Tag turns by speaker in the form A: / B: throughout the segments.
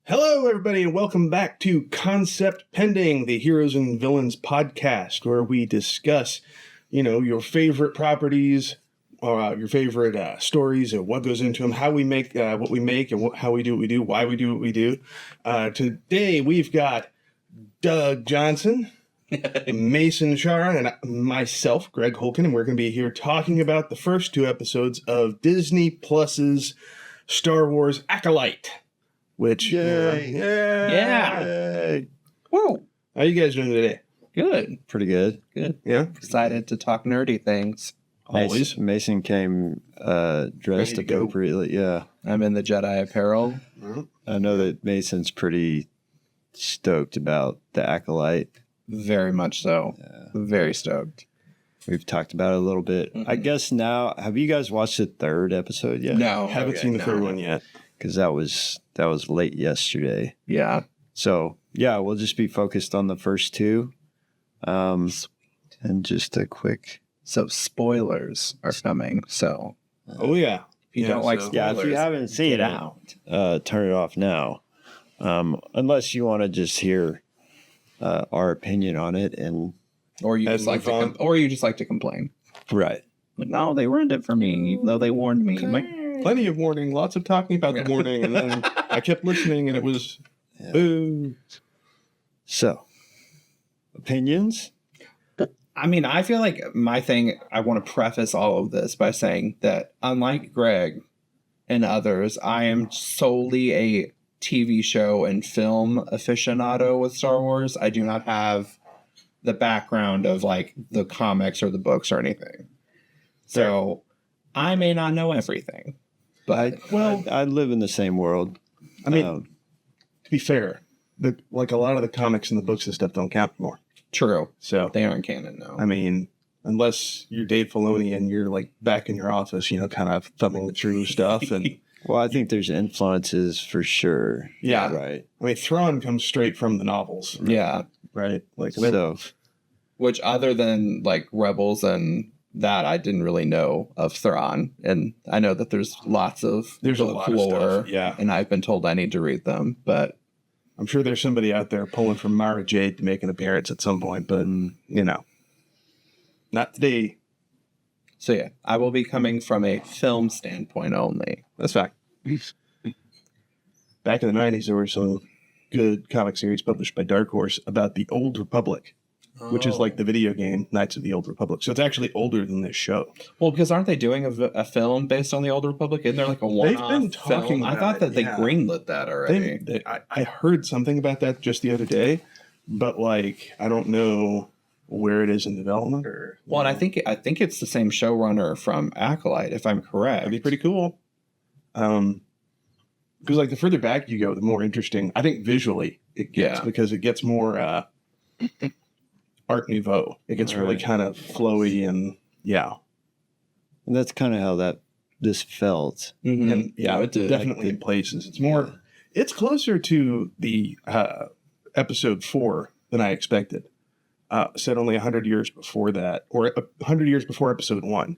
A: Hello, everybody, and welcome back to Concept Pending, the Heroes and Villains podcast, where we discuss, your favorite properties, or your favorite stories, and what goes into them, how we make what we make, and how we do what we do, why we do what we do. Today, we've got Doug Johnson, Mason Sharon, and myself, Greg Holken, and we're going to be here talking about the first two episodes of Disney Plus's Star Wars ACOLYTE. Which,
B: Yeah. Whoa.
A: How you guys doing today?
B: Good.
C: Pretty good.
B: Good.
A: Yeah?
B: Excited to talk nerdy things.
A: Always.
C: Mason came dressed
A: Ready to go.
C: appropriately. Yeah.
B: I'm in the Jedi apparel.
C: I know that Mason's pretty stoked about the Acolyte.
B: Very much so.
C: Yeah.
B: Very stoked.
C: We've talked about it a little bit.
B: Mhm.
C: I guess now, have you guys watched the third episode yet?
B: No.
A: Haven't seen the third one yet.
C: Because that was late yesterday.
B: Yeah.
C: So, yeah, we'll just be focused on the first two. And just a quick...
B: So spoilers are coming. So
A: Oh, yeah.
B: if you don't like spoilers,
C: Yeah, if you haven't seen
B: get
C: it,
B: out.
C: turn it off now. Unless you want to just hear our opinion on it. And
B: Or you
A: As
B: just like to
A: move on.
B: or you just like to complain.
C: right.
B: Like, no, they ruined it for me, even though they warned me. I'm like,
A: Plenty of warning, lots of talking about the warning, and then I kept listening, and it was,
C: Yeah.
A: boo.
C: So, opinions?
B: I mean, I feel like my thing, I want to preface all of this by saying that unlike Greg and others, I am solely a TV show and film aficionado with Star Wars. I do not have the background of like the comics or the books or anything. So I may not know everything, but
C: I live in the same world.
A: I mean, to be fair, a lot of the comics and the books and stuff don't count anymore.
B: true.
A: So,
B: They aren't canon, no.
A: I mean, unless you're Dave Filoni and you're like back in your office, kind of thumbing through stuff. And
C: well, I think there's influences for sure.
A: yeah,
C: Right.
A: I mean, Thrawn comes straight from the novels,
B: Yeah.
A: right? Like,
C: So,
B: Which other than like Rebels and that, I didn't really know of Thrawn. And I know that there's lots of
A: There's a
B: book
A: lot of stuff, yeah.
B: And I've been told I need to read them. But
A: I'm sure there's somebody out there pulling from Mara Jade to make an appearance at some point, but, not today.
B: so yeah, I will be coming from a film standpoint only.
A: That's fact. Back in the 90s, there were some good comic series published by Dark Horse about the Old Republic, which is like the video game Knights of the Old Republic. So it's actually older than this show.
B: Well, because aren't they doing a film based on the Old Republic? Isn't there like a one-off
A: been talking
B: film? I
A: about
B: thought
A: it,
B: that they
A: yeah.
B: greenlit that already.
A: I heard something about that just the other day, but I don't know where it is in development or.
B: Well, and I think it's the same showrunner from Acolyte, if I'm correct.
A: That'd be pretty cool. Because the further back you go, the more interesting I think visually it gets,
B: Yeah.
A: because it gets more Art Nouveau. It gets really
C: Right.
A: kind of flowy and
C: and that's kind of how this felt.
B: Mhm.
A: and
B: it did.
A: definitely in places. It's more. It's closer to the episode 4 than I expected. Said only 100 years before that, or 100 years before episode 1,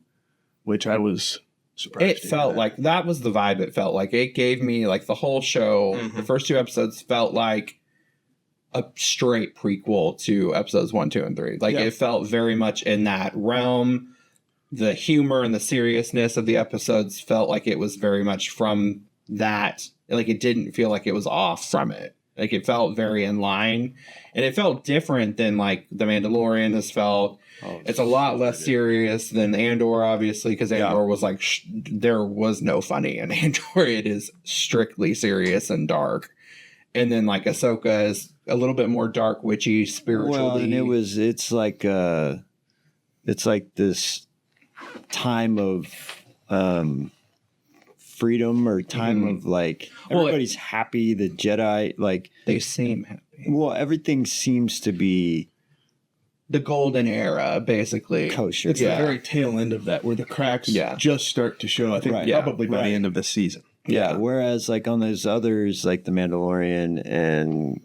A: which I was surprised.
B: It felt like that was the vibe. It felt like it gave me like the whole show.
A: Mhm.
B: The first 2 episodes felt like a straight prequel to episodes 1, 2, and 3. Like
A: Yeah.
B: it felt very much in that realm. The humor and the seriousness of the episodes felt like it was very much from that. Like it didn't feel like it was off from it. Like it felt very in line, and it felt different than like The Mandalorian has felt. It's a lot less serious than Andor, obviously, because Andor was like, there was no funny in Andor. It is strictly serious and dark. And then like Ahsoka is a little bit more dark, witchy, spiritually.
C: Well, and it's like this time of freedom or time of like
B: Well,
C: everybody's happy. The Jedi, like,
B: they seem happy.
C: well, everything seems to be
B: The golden era, basically.
C: kosher.
A: it's the very tail end of that, where the cracks just start to show. I think
C: Right.
A: probably by the end of this season.
C: Yeah. Whereas like on those others, like The Mandalorian and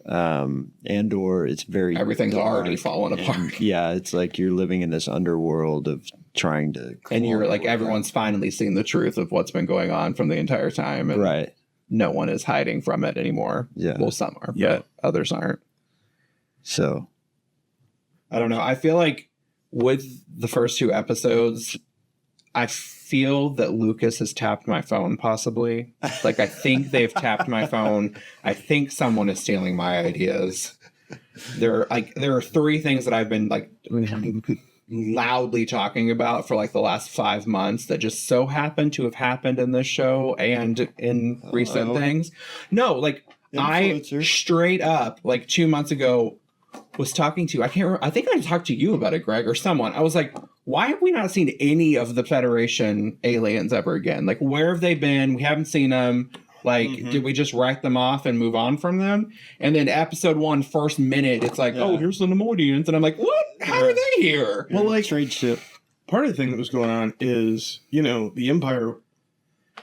C: Andor, it's very
B: Everything's
C: dark
B: already falling
C: and,
B: apart.
C: Yeah, it's like you're living in this underworld of trying to.
B: And you're like, everyone's finally seen the truth of what's been going on from the entire time. And
C: right.
B: no one is hiding from it anymore.
C: Yeah.
B: Well, some are,
A: Yeah.
B: but others aren't.
C: So
B: I don't know. I feel like with the first 2 episodes, I feel that Lucas has tapped my phone, possibly. Like, I think they've tapped my phone. I think someone is stealing my ideas. There are 3 things that I've been like loudly talking about for like the last 5 months that just so happen to have happened in this show and in recent things. No, like
C: Influencer.
B: I straight up like 2 months ago was talking to, I can't remember, I think I talked to you about it, Greg, or someone. I was like, why have we not seen any of the Federation aliens ever again? Like, where have they been? We haven't seen them. Like, did we just write them off and move on from them? And then episode 1, first minute, it's like, oh, here's the Nemodians. And I'm like, what? How are they here?
A: Well, like,
C: trade ship.
A: part of the thing that was going on is, the Empire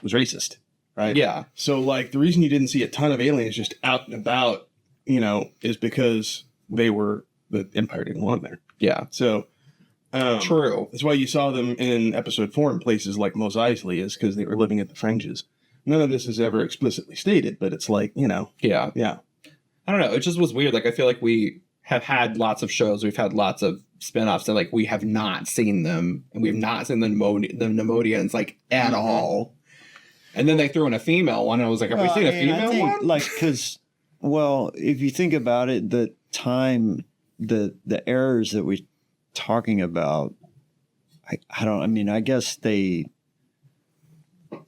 A: was racist, right?
B: Yeah.
A: So, like, the reason you didn't see a ton of aliens just out and about, is because the Empire didn't want them there.
B: Yeah.
A: So,
B: True.
A: that's why you saw them in episode 4 in places like Mos Eisley, is because they were living at the fringes. None of this is ever explicitly stated, but it's like,
B: Yeah.
A: yeah.
B: I don't know. It just was weird. Like, I feel like we have had lots of shows. We've had lots of spinoffs and like we have not seen them, and we've not seen the Nemodians like at all. And then they threw in a female one. And I was like, have we seen a female one?
C: Like, because, if you think about it, the time, the errors that we're talking about, I guess they're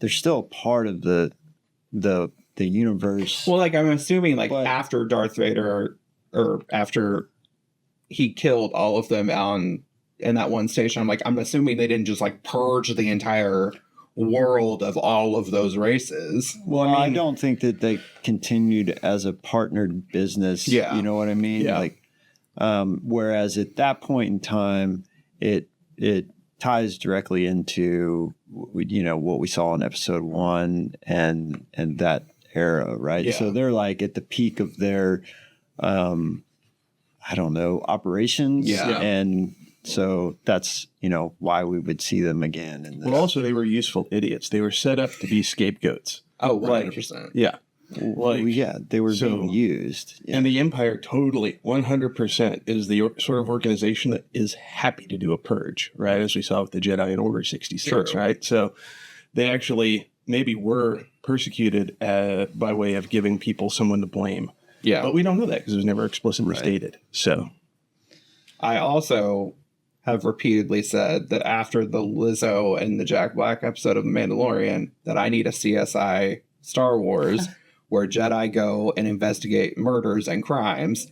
C: still a part of the universe.
B: Well, like, I'm assuming like
C: But-
B: after Darth Vader or after he killed all of them in that one station, I'm assuming they didn't just like purge the entire world of all of those races.
C: Well, I don't think that they continued as a partnered business.
B: Yeah.
C: You know what I mean?
B: Yeah.
C: Like, whereas at that point in time, it ties directly into, what we saw in episode 1 and that era, right?
B: Yeah.
C: So they're like at the peak of their, operations.
B: Yeah.
C: And so that's, why we would see them again. And
A: Well, also, they were useful idiots. They were set up to be scapegoats.
B: Oh, 100%.
A: Yeah.
C: they were
A: so-
C: being used. Yeah.
A: And the Empire totally, 100% is the sort of organization that is happy to do a purge, right? As we saw with the Jedi in Order 66,
B: True.
A: right? So they actually maybe were persecuted by way of giving people someone to blame.
B: Yeah.
A: But we don't know that because it was never explicitly stated. So,
B: I also have repeatedly said that after the Lizzo and the Jack Black episode of The Mandalorian, that I need a CSI Star Wars where Jedi go and investigate murders and crimes.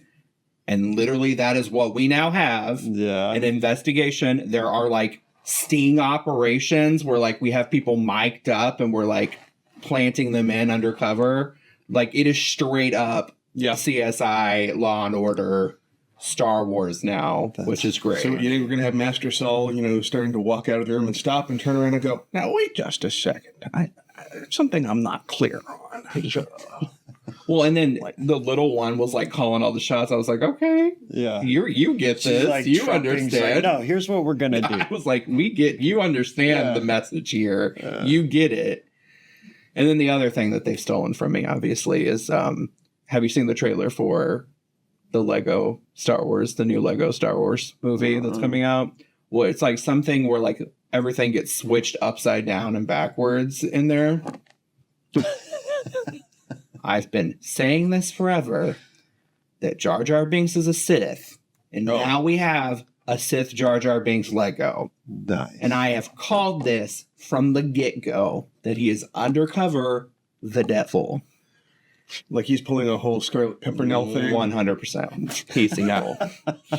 B: And literally that is what we now have.
C: Yeah.
B: An investigation. There are like sting operations where like we have people mic'd up and we're like planting them in undercover. Like it is straight up CSI Law and Order Star Wars now, which is great.
A: so you think we're going to have Master Saul, starting to walk out of the room and stop and turn around and go, now wait just a second. Something I'm not clear on.
B: Well, and then the little one was like calling all the shots. I was like, okay,
C: Yeah.
B: you get
C: She's
B: this.
C: like
B: You
C: trumping,
B: understand.
C: saying, no, here's what we're going to do.
B: I was like, you understand the message here. You get it. And then the other thing that they've stolen from me, obviously, is have you seen the trailer for the Lego Star Wars, the new Lego Star Wars movie that's coming out? Well, it's like something where like everything gets switched upside down and backwards in there. I've been saying this forever, that Jar Jar Binks is a Sith. And now we have a Sith Jar Jar Binks Lego.
C: Nice.
B: And I have called this from the get-go that he is undercover the devil.
A: Like he's pulling a whole Scarlet Pimpernel thing.
B: 100%. He's evil.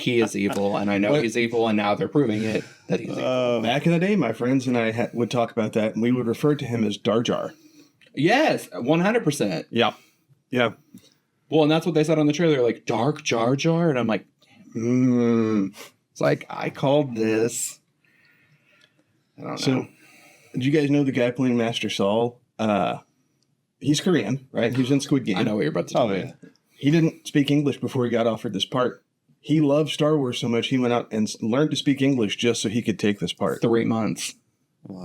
B: He is evil, and I know he's evil, and now they're proving it that he's evil.
A: Back in the day, my friends and I would talk about that, and we would refer to him as Dar Jar.
B: Yes, 100%.
A: Yeah. Yeah.
B: Well, and that's what they said on the trailer, like, Dark Jar Jar, and I'm like, It's like, I called this. I don't know.
A: So, did you guys know the guy playing Master Saul? He's Korean, right? He was in Squid Game.
B: I know what you're about to tell me.
A: He didn't speak English before he got offered this part. He loved Star Wars so much, he went out and learned to speak English just so he could take this part.
B: 3 months.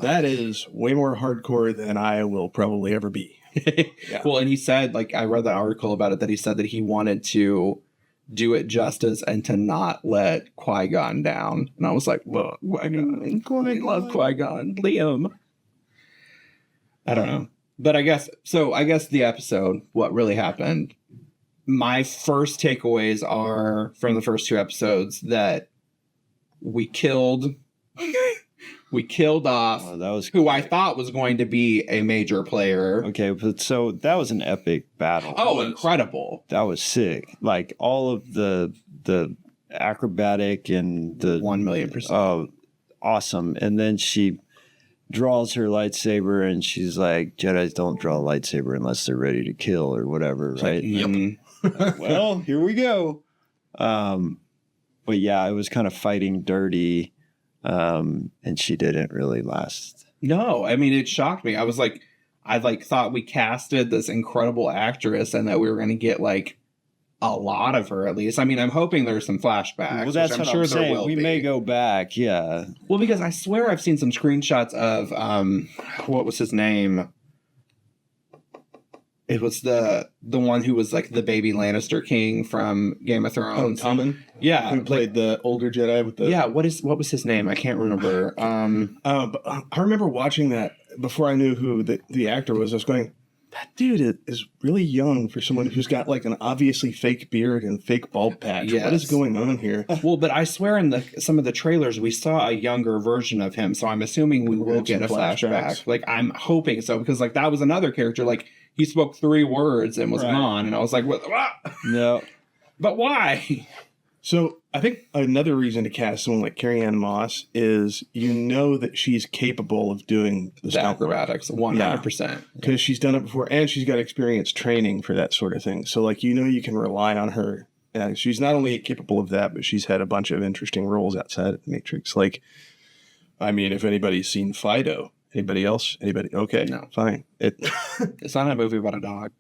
A: That is way more hardcore than I will probably ever be. Yeah.
B: Well, and he said, like, I read that article about it, that he said that he wanted to do it justice and to not let Qui-Gon down. And I was like, well, Qui-Gon. I love Qui-Gon. Liam. I don't know. But I guess the episode, what really happened, my first takeaways are from the first 2 episodes that we killed off
C: that was
B: who I thought was going to be a major player.
C: Okay, but so that was an epic battle.
B: Oh, incredible.
C: That was sick. Like all of the acrobatic and the
B: 1,000,000%.
C: Oh, awesome. And then she draws her lightsaber and she's like, Jedis don't draw a lightsaber unless they're ready to kill or whatever, right?
B: Yep.
C: Well, here we go. But yeah, I was kind of fighting dirty. And she didn't really last.
B: No, I mean, it shocked me. I was like, I thought we casted this incredible actress and that we were going to get like a lot of her at least. I mean, I'm hoping there's some flashbacks.
C: Well, that's what I'm saying. We may go back. Yeah.
B: Well, because I swear I've seen some screenshots of, what was his name? It was the one who was like the baby Lannister king from Game of Thrones.
A: Oh, Tommen?
B: Yeah.
A: Who played the older Jedi with the...
B: Yeah, what was his name? I can't remember.
A: But I remember watching that before I knew who the actor was. I was going, that dude is really young for someone who's got like an obviously fake beard and fake bald patch.
B: Yes.
A: What is going on here?
B: Well, but I swear in some of the trailers we saw a younger version of him, so I'm assuming we will get a flashback. Like I'm hoping so, because like that was another character. Like he spoke 3 words and was gone, and I was like, what?
C: No.
B: But why?
A: So I think another reason to cast someone like Carrie-Anne Moss is you know that she's capable of doing
B: The acrobatics, 100%.
A: Because she's done it before, and she's got experience training for that sort of thing. So like you can rely on her. She's not only capable of that, but she's had a bunch of interesting roles outside of the Matrix. Like, I mean, if anybody's seen Fido, anybody else? Anybody? Okay,
B: No.
A: Fine.
B: It's not a movie about a dog.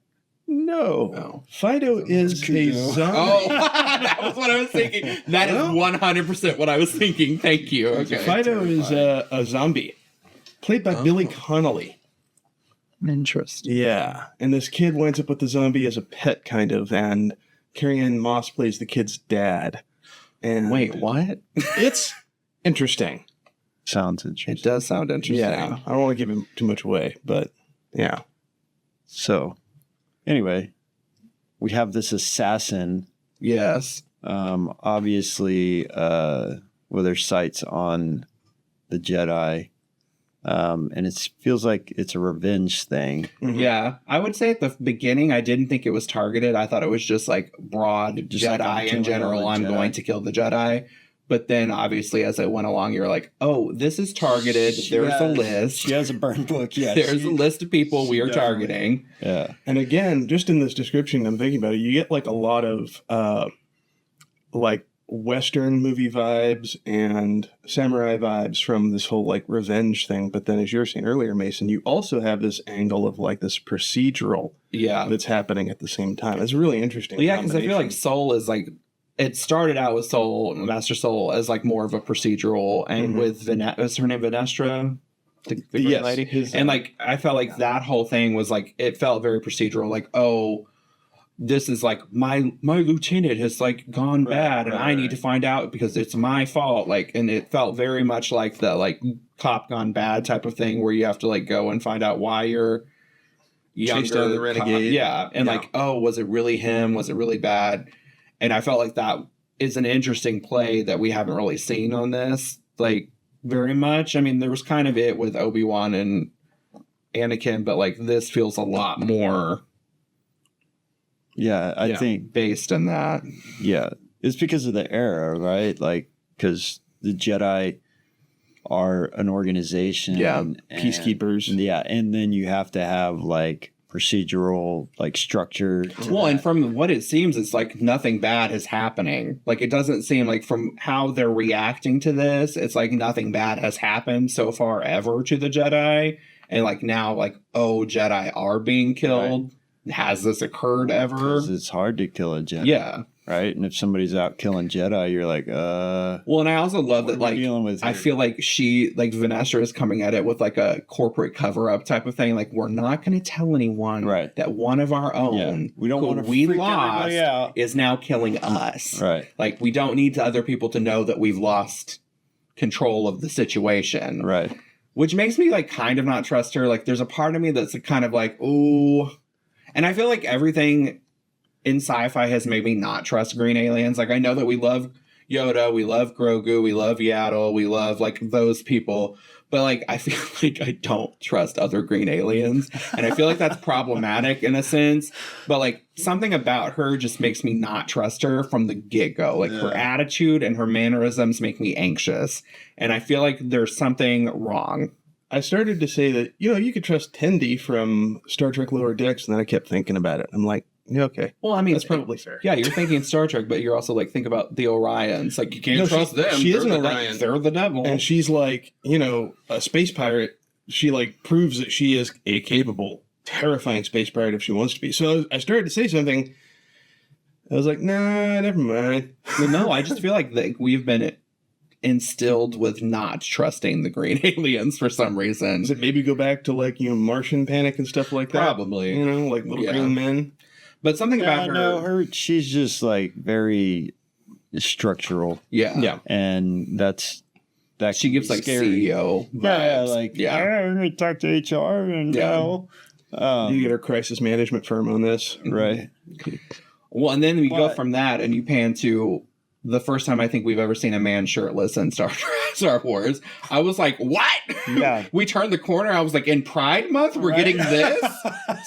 A: No. Fido is a zombie.
B: Oh, that was what I was thinking. That is 100% what I was thinking. Thank you. Okay.
A: Fido is a zombie, played by Billy Connolly.
B: Interesting.
A: Yeah, and this kid winds up with the zombie as a pet, kind of, and Carrie-Anne Moss plays the kid's dad. And
B: Wait, what?
A: it's interesting.
C: Sounds interesting.
B: It does sound interesting.
A: Yeah, I don't want to give him too much away, but yeah.
C: So, anyway, we have this assassin.
B: Yes.
C: Obviously, with their sights on the Jedi. And it feels like it's a revenge thing.
A: Mm-hmm.
B: Yeah. I would say at the beginning, I didn't think it was targeted. I thought it was just like broad
C: Just like,
B: Jedi
C: I'm
B: in
C: killing
B: general.
C: all the
B: I'm
C: Jedi.
B: going to kill the Jedi. But then obviously as it went along, you're like, oh, this is targeted. There's a list.
C: She has a burn book. Yeah.
B: There's a list of people we are targeting.
C: Yeah.
A: And again, just in this description, I'm thinking about it, you get like a lot of like Western movie vibes and samurai vibes from this whole like revenge thing. But then as you were saying earlier, Mason, you also have this angle of like this procedural
B: Yeah.
A: that's happening at the same time. It's really interesting.
B: Well, yeah, because I feel like
A: combination.
B: Soul is like, it started out with Soul, Master Soul, as like more of a procedural, and
A: Mhm.
B: with is her name Venestra, the great
A: Yes,
B: lady,
A: his,
B: and like I felt like that whole thing was like it felt very procedural. Like, oh, this is like my lieutenant has like gone bad, and I need to find out because it's my fault. Like, and it felt very much like the like cop gone bad type of thing where you have to like go and find out why you're
A: Chase down the renegade.
B: yeah, and like, oh, was it really him? Was it really bad? And I felt like that is an interesting play that we haven't really seen on this, like, very much. I mean, there was kind of it with Obi-Wan and Anakin, but, like, this feels a lot more
C: Yeah. I think,
B: based in that.
C: yeah. It's because of the era, right? Like, because the Jedi are an organization.
B: Yeah,
C: and-
A: peacekeepers.
C: Yeah. And then you have to have, like, procedural like structure to
B: Well,
C: that.
B: and from what it seems, it's like nothing bad is happening. Like, it doesn't seem like from how they're reacting to this, it's like nothing bad has happened so far ever to the Jedi. And, like, now, like, oh, Jedi are being killed. has this occurred ever?
C: 'Cause it's hard to kill a Jedi.
B: Yeah.
C: Right? And if somebody's out killing Jedi, you're like,
B: Well, and I also love that,
C: what are
B: like,
C: we dealing with
B: I
C: here?
B: feel like Vanessa is coming at it with like a corporate cover up type of thing. Like, we're not going to tell anyone
C: Right.
B: that one of our own
C: we don't
B: who
C: want to
B: we
C: freak
B: lost
C: everybody out.
B: is now killing us.
C: Right.
B: Like, we don't need other people to know that we've lost control of the situation.
C: Right.
B: Which makes me like kind of not trust her. Like, there's a part of me that's kind of like, ooh. And I feel like everything in sci-fi has made me not trust green aliens. Like, I know that we love Yoda, we love Grogu, we love Yaddle, we love like those people, but like I feel like I don't trust other green aliens, and I feel like that's problematic in a sense. But like something about her just makes me not trust her from the get-go. Like her attitude and her mannerisms make me anxious, and I feel like there's something wrong.
A: I started to say that, you could trust Tendi from Star Trek Lower Decks, and then I kept thinking about it. I'm like, yeah, okay.
B: Well, I mean,
A: That's probably fair.
B: Yeah, you're thinking Star Trek, but you're also like, think about the Orions. Like, you can't
A: No,
B: trust them.
A: she is an
B: They're the
A: Orion.
B: They're the devil.
A: And she's like, a space pirate. She like proves that she is a capable, terrifying space pirate if she wants to be. So I started to say something. I was like, nah, never mind.
B: Well, no, I just feel like we've been instilled with not trusting the green aliens for some reason.
A: Does it maybe go back to like, Martian Panic and stuff like that?
B: Probably.
A: Like little green men.
B: But something about her.
C: No, she's just like very structural.
B: Yeah.
A: Yeah.
C: And that
B: She gives like
C: scary.
B: CEO
C: Yeah,
B: vibes.
C: like,
B: yeah.
C: I'm going to talk to HR and
A: You get our crisis management firm on this.
C: right.
B: Well, and then we go
C: But-
B: from that and you pan to the first time I think we've ever seen a man shirtless in Star Wars. I was like, what?
C: Yeah.
B: We turned the corner. I was like, in Pride Month, we're getting this?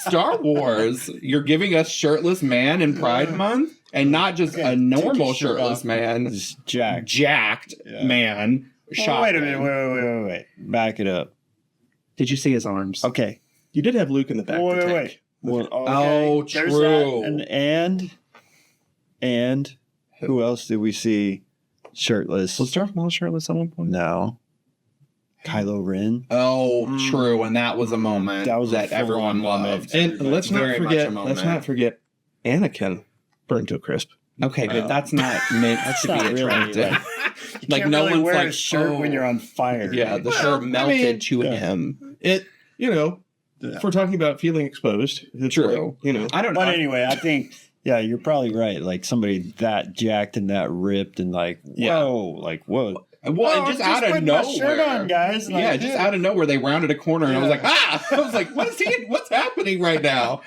B: Star Wars. You're giving us shirtless man in Pride Month? And not just a normal
C: your shirt
B: shirtless
C: off.
B: man.
C: It's jacked.
B: Jacked man.
C: Oh, wait a minute. Wait. Back it up.
B: Did you see his arms?
C: Okay.
A: You did have Luke in the back. of the tank.
C: Well,
B: Oh,
C: There's
B: true.
C: that. And who else did we see shirtless?
B: Was Darth Maul shirtless at one point?
C: No. Kylo Ren.
B: Oh, true. And that was a moment
C: That was a
B: that everyone
C: full-on moment.
B: loved.
A: And let's not
B: Very much a moment.
A: forget Anakin burned to a crisp.
B: Okay, but that's not meant to be
C: not really,
B: attractive.
C: You
B: Like,
C: can't
B: no
C: really
B: one's
C: wear
B: like,
C: a shirt when
B: oh.
C: you're on fire.
B: Yeah, the
A: Well,
B: shirt
A: I
B: melted
A: mean,
B: to
C: yeah.
B: him.
A: It, if we're talking about feeling exposed, it's
B: True.
A: like,
B: I don't know.
C: But anyway, I think, yeah, you're probably right. Like somebody that jacked and that ripped and like,
A: Yeah.
C: whoa.
B: Well, and just out of
C: putting
B: nowhere.
C: my shirt on, guys. Like,
B: Yeah, just out of nowhere, they rounded a corner, and I was like, ah! I was like, what's happening right now?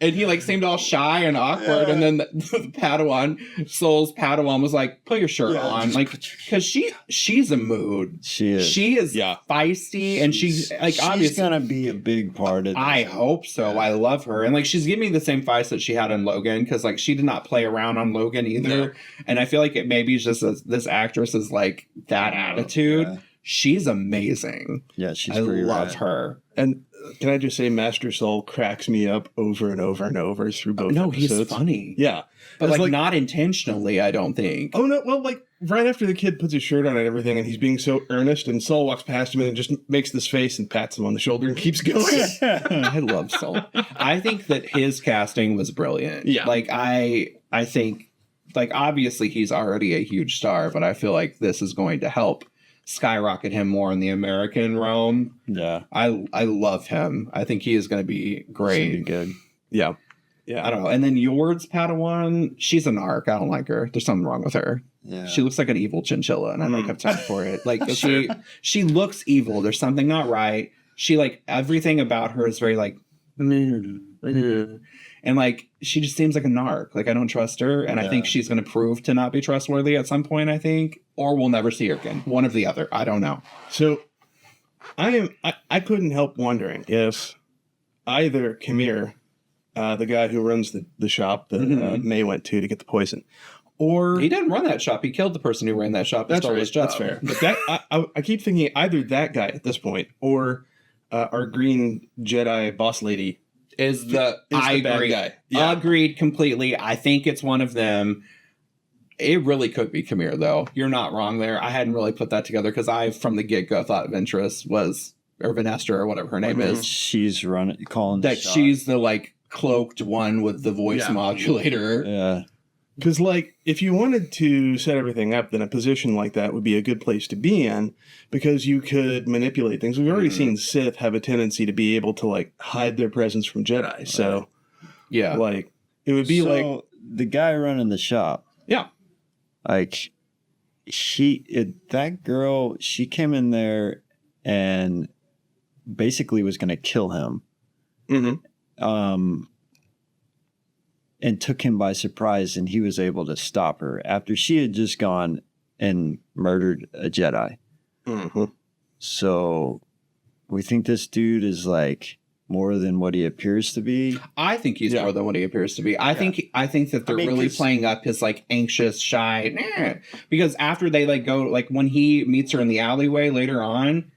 B: And he like seemed all shy and awkward, and then the Padawan, Soul's Padawan was like, put your shirt on, like, because she's a mood.
C: She is.
B: She is
A: Yeah.
B: feisty, and she's like,
C: she's
B: obviously.
C: gonna be a big part of this.
B: I hope so. I love her. And like she's giving me the same feist that she had in Logan, because like she did not play around on Logan either.
A: No.
B: And I feel like it maybe is just this actress is like that attitude.
C: Yeah.
B: She's amazing.
C: Yeah, she's
B: I
C: pretty
B: love
C: rad.
B: her.
A: And can I just say, Master Soul cracks me up over and over and over through both
B: No,
A: episodes.
B: he's funny.
A: Yeah.
B: But
A: It's
B: like not intentionally, I don't think.
A: Oh, no. Well, like right after the kid puts his shirt on and everything, and he's being so earnest, and Soul walks past him and just makes this face and pats him on the shoulder and keeps going.
B: I love Soul. I think that his casting was brilliant.
A: Yeah.
B: Like I think like obviously he's already a huge star, but I feel like this is going to help skyrocket him more in the American realm.
C: Yeah,
B: I love him. I think he is going to be great.
C: pretty good.
A: Yeah. Yeah.
B: I don't know. And then Yord's Padawan, she's an arc. I don't like her. There's something wrong with her.
C: Yeah,
B: She looks like an evil chinchilla, and I don't have time for it. Like she looks evil. There's something not right. She like everything about her is very like, and like she just seems like a narc. Like I don't trust her, and I think she's going to prove to not be trustworthy at some point. I think, or we'll never see her again. One of the other. I don't know.
A: So I couldn't help wondering if either Kamir, the guy who runs the shop that May went to get the poison, or
B: He didn't run that shop. He killed the person who ran that shop.
A: that's
B: stole
A: right,
B: his job.
A: that's fair. But that I keep thinking either that guy at this point or our green Jedi boss lady
B: Is the I
A: bad
B: agree.
A: guy. Yeah.
B: Agreed completely. I think it's one of them. It really could be Kamir, though. You're not wrong there. I hadn't really put that together because I, from the get-go, thought Ventress was, or Vanessa, or whatever her name is,
C: she's calling the
B: that
C: shot.
B: she's the, like, cloaked one with the voice modulator.
C: Yeah.
A: Because, like, if you wanted to set everything up, then a position like that would be a good place to be in because you could manipulate things. We've already seen Sith have a tendency to be able to, like, hide their presence from Jedi. So,
B: Yeah.
A: like, it would be like...
C: the guy running the shop,
B: Yeah.
C: like, that girl, she came in there and basically was going to kill him.
A: Mm-hmm.
C: And took him by surprise, and he was able to stop her after she had just gone and murdered a Jedi.
A: Mm-hmm.
C: So we think this dude is like more than what he appears to be.
B: I think he's more than what he appears to be. I think that they're really playing up his like anxious, shy, because after they like go, like when he meets her in the alleyway later on,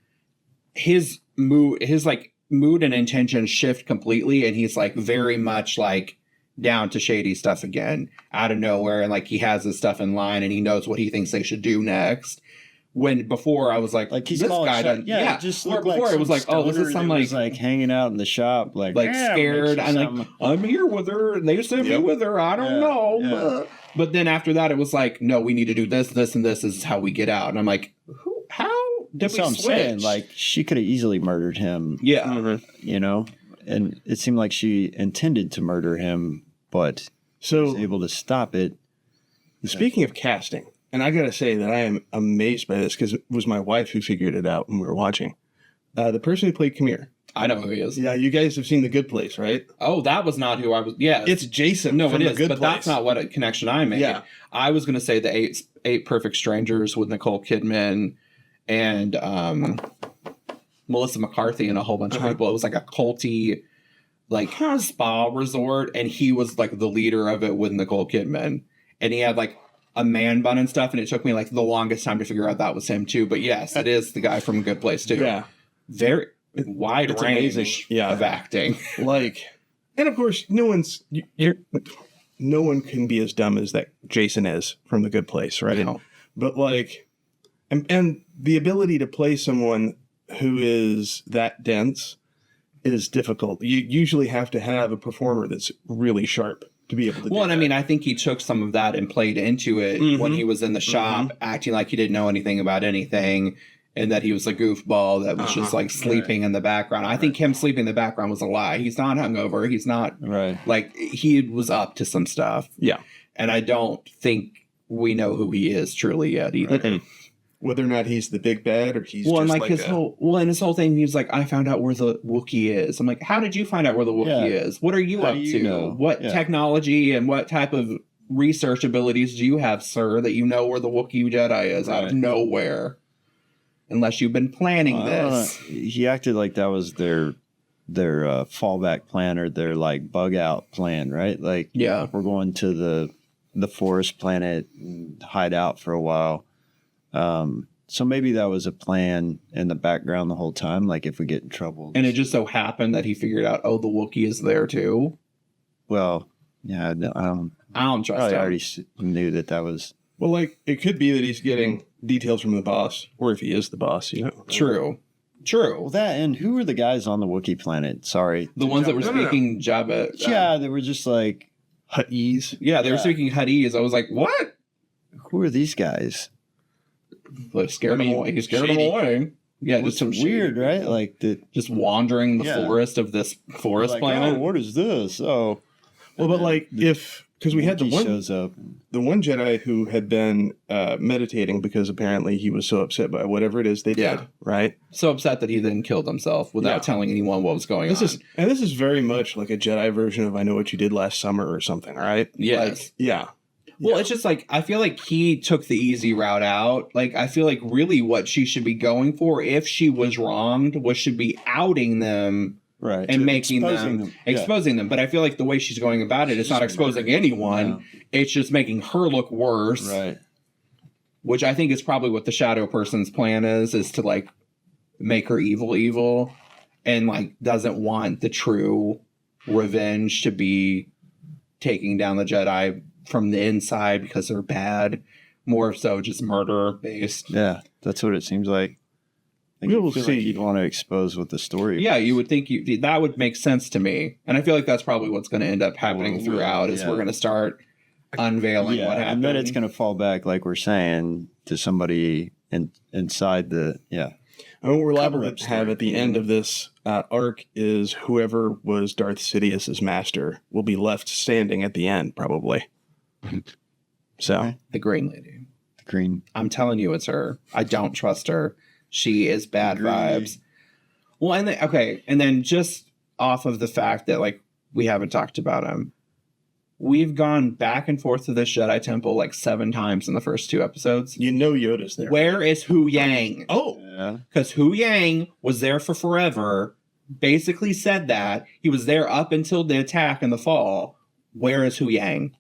B: his mood and intention shift completely, and he's like very much like down to shady stuff again out of nowhere, and like he has his stuff in line and he knows what he thinks they should do next. When before I was like
C: he's
B: this guy doesn't,
C: just
B: where before it was like, oh, this is some
C: like hanging out in the shop like
B: scared and like I'm here with her, they sent me with her, I don't know. But then after that it was like, no, we need to do this and this is how we get out. And I'm like, how did we switch? I'm saying,
C: like she could have easily murdered him. You know, and it seemed like she intended to murder him, but was able to stop it.
A: Speaking of casting, and I got to say that I am amazed by this because it was my wife who figured it out when we were watching. The person who played Khmer.
B: I know who he is.
A: Yeah, you guys have seen The Good Place, right?
B: Oh, that was not who I was. Yeah.
A: It's Jason.
B: No,
A: from
B: it
A: The
B: is,
A: Good
B: but
A: Place.
B: that's not what a connection I made.
A: Yeah.
B: I was going to say the eight Perfect Strangers with Nicole Kidman and Melissa McCarthy and a whole bunch of people. It was like a culty like spa resort, and he was like the leader of it with Nicole Kidman, and he had like a man bun and stuff, and it took me like the longest time to figure out that was him too. But yes, it is the guy from Good Place too.
A: Yeah,
B: very wide range of acting.
A: Like, and of course, no one can be as dumb as that Jason is from The Good Place, right?
B: No.
A: But like, and the ability to play someone who is that dense is difficult. You usually have to have a performer that's really sharp to be able to do
B: and
A: that.
B: I mean, I think he took some of that and played into it when he was in the shop, acting like he didn't know anything about anything, and that he was a goofball that was just like sleeping in the background. I think him sleeping in the background was a lie. He's not hungover. He's not like he was up to some stuff.
A: Yeah.
B: And I don't think we know who he is truly yet either.
A: Whether or not he's the big bad or he's
B: and
A: just
B: like his whole thing, he's like, I found out where the Wookiee is. I'm like, how did you find out where the Wookiee is? What are you up to?
C: Know?
B: What technology and what type of research abilities do you have, sir, that you know where the Wookiee Jedi is out of nowhere? Unless you've been planning this.
C: He acted like that was their fallback plan or their like bug out plan, right? Like, we're going to the forest planet and hide out for a while. So maybe that was a plan in the background the whole time, like if we get in trouble.
B: And it just so happened that he figured out, the Wookiee is there too.
C: Well, yeah, I don't
B: trust him.
C: I already knew that was...
A: Well, like, it could be that he's getting details from the boss, or if he is the boss, you know.
B: True.
C: Well, that, and who were the guys on the Wookiee planet? Sorry.
B: The ones that were speaking Jabba.
C: Yeah, they were just like...
A: Huttese.
B: Yeah, they were speaking Huttese. I was like, what?
C: Who are these guys?
B: Like scared him away. He scared him away. Yeah, just some
C: weird, right? Like
B: just wandering the forest of this forest planet.
C: Oh, what is this? Oh,
A: well, but like because we had the one
C: shows up,
A: the one Jedi who had been meditating because apparently he was so upset by whatever it is they did, right?
B: So upset that he then killed himself without telling anyone what was going on.
A: This is very much like a Jedi version of I Know What You Did Last Summer or something, right?
B: Yes.
A: Like,
B: Well, it's just like, I feel like he took the easy route out. Like, I feel like really what she should be going for, if she was wronged, should be outing them and making exposing them. But I feel like the way she's going about it, it's not exposing anyone. No. It's just making her look worse.
C: Right.
B: Which I think is probably what the shadow person's plan is to like make her evil and like doesn't want the true revenge to be taking down the Jedi from the inside because they're bad, more so just murder based.
C: Yeah, that's what it seems like. Like,
A: We
C: you
A: will
C: feel
A: see.
C: like you'd want to expose what the story.
B: Yeah, you would think that would make sense to me. And I feel like that's probably what's going to end up happening
C: Well,
B: throughout is
C: yeah.
B: we're going to start unveiling
C: Yeah,
B: what happened.
C: and then it's going to fall back, like we're saying, to somebody inside the
A: And what we're liable
C: Cover-up
A: to have
C: story.
A: at the end of this arc is whoever was Darth Sidious's master will be left standing at the end, probably. So,
C: Okay.
B: The Green Lady.
C: green.
B: I'm telling you, it's her. I don't trust her. She is bad
C: Agree.
B: vibes. Well, and then just off of the fact that like we haven't talked about him, we've gone back and forth to this Jedi Temple like 7 times in the first 2 episodes.
A: you know Yoda's there.
B: Where is Hu Yang?
A: Oh,
C: Yeah.
B: Because Hu Yang was there for forever. Basically said that he was there up until the attack in the fall. Where is Hu Yang?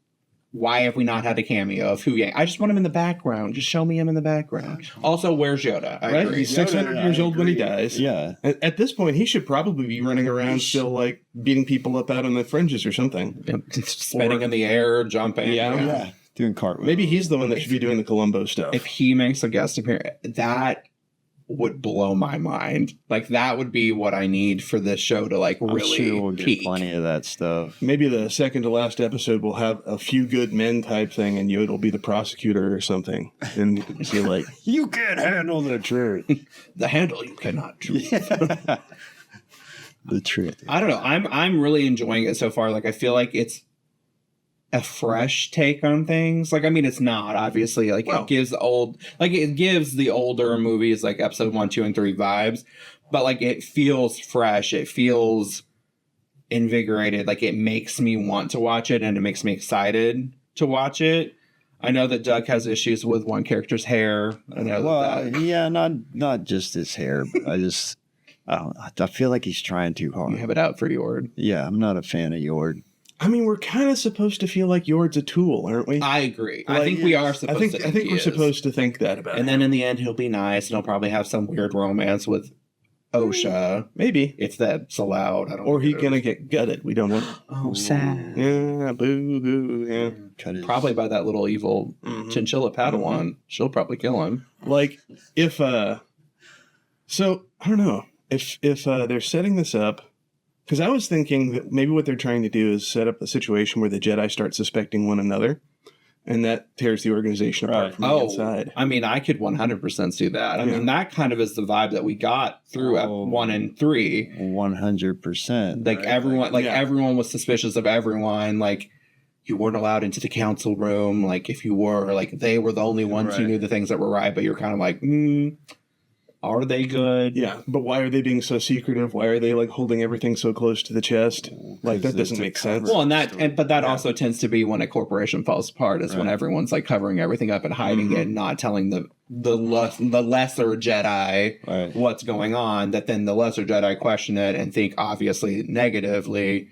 B: Why have we not had a cameo of Hu Yang? I just want him in the background. Just show me him in the background. Also, where's Yoda? I
A: right?
B: agree.
A: He's 600
C: Yoda,
A: years
C: I
A: old when he
C: agree.
A: dies.
C: Yeah.
A: At this point, he should probably be running around still, like, beating people up out on the fringes or something.
B: Spinning in the air, jumping.
A: Yeah.
C: Doing cartwheels.
A: Maybe he's the one that should be doing the Columbo stuff.
B: If he makes a guest appearance, that would blow my mind. Like, that would be what I need for this show to, like,
C: I'm
B: really
C: sure we'll get
B: peak.
C: plenty of that stuff.
A: Maybe the second to last episode will have a few good men type thing, and Yoda will be the prosecutor or something. And you're like,
C: You can't handle the truth.
B: The handle you cannot choose.
C: The truth.
B: I don't know. I'm really enjoying it so far. Like, I feel like it's a fresh take on things. Like, I mean, it's not obviously like
A: Well-
B: it gives the older movies like episode 1, 2, and 3 vibes, but like it feels fresh. It feels invigorated. Like it makes me want to watch it, and it makes me excited to watch it. I know that Doug has issues with one character's hair. I know
C: Well,
B: that
C: yeah, not just his hair, but I feel like he's trying too
B: you
C: hard.
B: have it out for Yord.
C: Yeah, I'm not a fan of Yord.
A: I mean, we're kind of supposed to feel like Yord's a tool, aren't we?
B: I agree. I
A: Like,
B: think we are supposed to.
A: I think
B: he
A: we're
B: is.
A: supposed to think that about
B: And
A: him.
B: then in the end, he'll be nice, and he'll probably have some weird romance with OSHA,
A: Maybe.
B: if that's allowed. I don't.
A: Or
B: know.
A: he's gonna get gutted. We don't know.
B: Oh, sad.
A: Yeah, boo, boo, yeah.
C: Cut his,
B: Probably by that little evil
A: Mhm.
B: chinchilla Padawan. She'll probably kill him.
A: Like, if, so, I don't know. If they're setting this up, because I was thinking that maybe what they're trying to do is set up a situation where the Jedi start suspecting one another, and that tears the organization apart
C: Right.
A: from the inside.
B: I mean, I could 100% see that. I
A: Yeah.
B: mean, that kind of is the vibe that we got through
C: Oh.
B: 1 and 3.
C: 100%.
B: Like
C: right?
B: everyone was suspicious of everyone. Like, you weren't allowed into the council room. Like, if you were, like, they were the only ones who
C: Right.
B: knew the things that were right. But you're kind of like, are they good?
A: Yeah, but why are they being so secretive? Why are they like holding everything so close to the chest? Like, that doesn't make sense.
B: Well, but that also tends to be when a corporation falls apart. Is when
C: Right.
B: everyone's like covering everything up and hiding it, and not telling the lesser Jedi
C: Right.
B: what's going on. That then the lesser Jedi question it and think obviously negatively.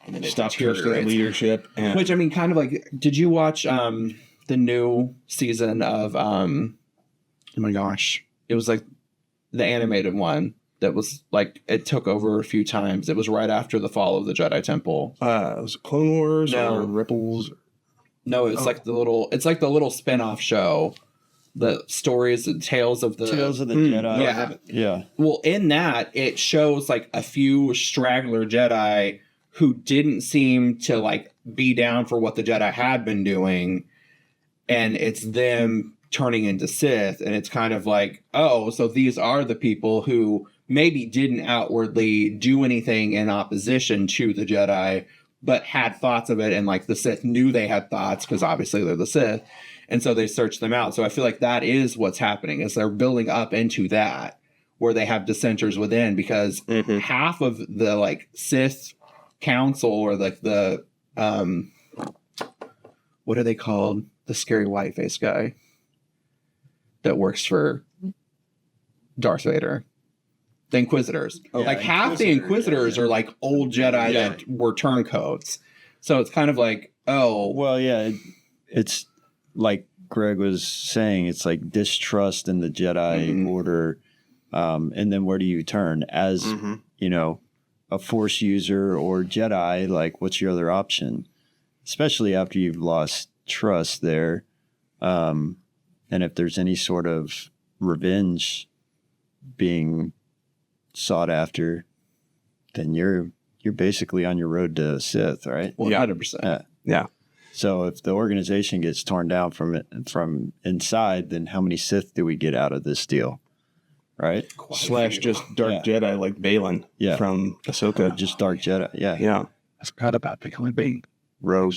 B: And then it
A: Stop trusting
B: deteriorates.
A: leadership. And
B: Which, I mean, kind of like, did you watch the new season of oh my gosh, it was like the animated one that was like, it took over a few times. It was right after the fall of the Jedi Temple.
A: was it Clone Wars
B: No.
A: or Ripples?
B: No, it's like the little spin-off show. The stories and tales of the
C: Tales of the Jedi.
B: yeah.
C: Yeah.
B: Well, in that, it shows like a few straggler Jedi who didn't seem to like be down for what the Jedi had been doing. And it's them turning into Sith. And it's kind of like, oh, so these are the people who maybe didn't outwardly do anything in opposition to the Jedi, but had thoughts of it. And like the Sith knew they had thoughts because obviously they're the Sith. And so they searched them out. So I feel like that is what's happening, is they're building up into that, where they have dissenters within, because half of the like Sith council, or like the what are they called? The scary white face guy that works for Darth Vader. The Inquisitors. Like half the Inquisitors are like old Jedi that were turncoats. So it's kind of like, oh,
C: Well, yeah, it's like Greg was saying, it's like distrust in the Jedi Order. And then where do you turn as, you know, a Force user or Jedi? Like, what's your other option? Especially after you've lost trust there. And if there's any sort of revenge being sought after, then you're basically on your road to Sith, right?
B: 100%.
C: Yeah.
A: Yeah.
C: So if the organization gets torn down from inside, then how many Sith do we get out of this deal? Right?
A: Slash just Dark Jedi like Balin from Ahsoka.
C: Just Dark Jedi. Yeah.
A: Yeah.
D: I forgot about becoming being.
C: Rogue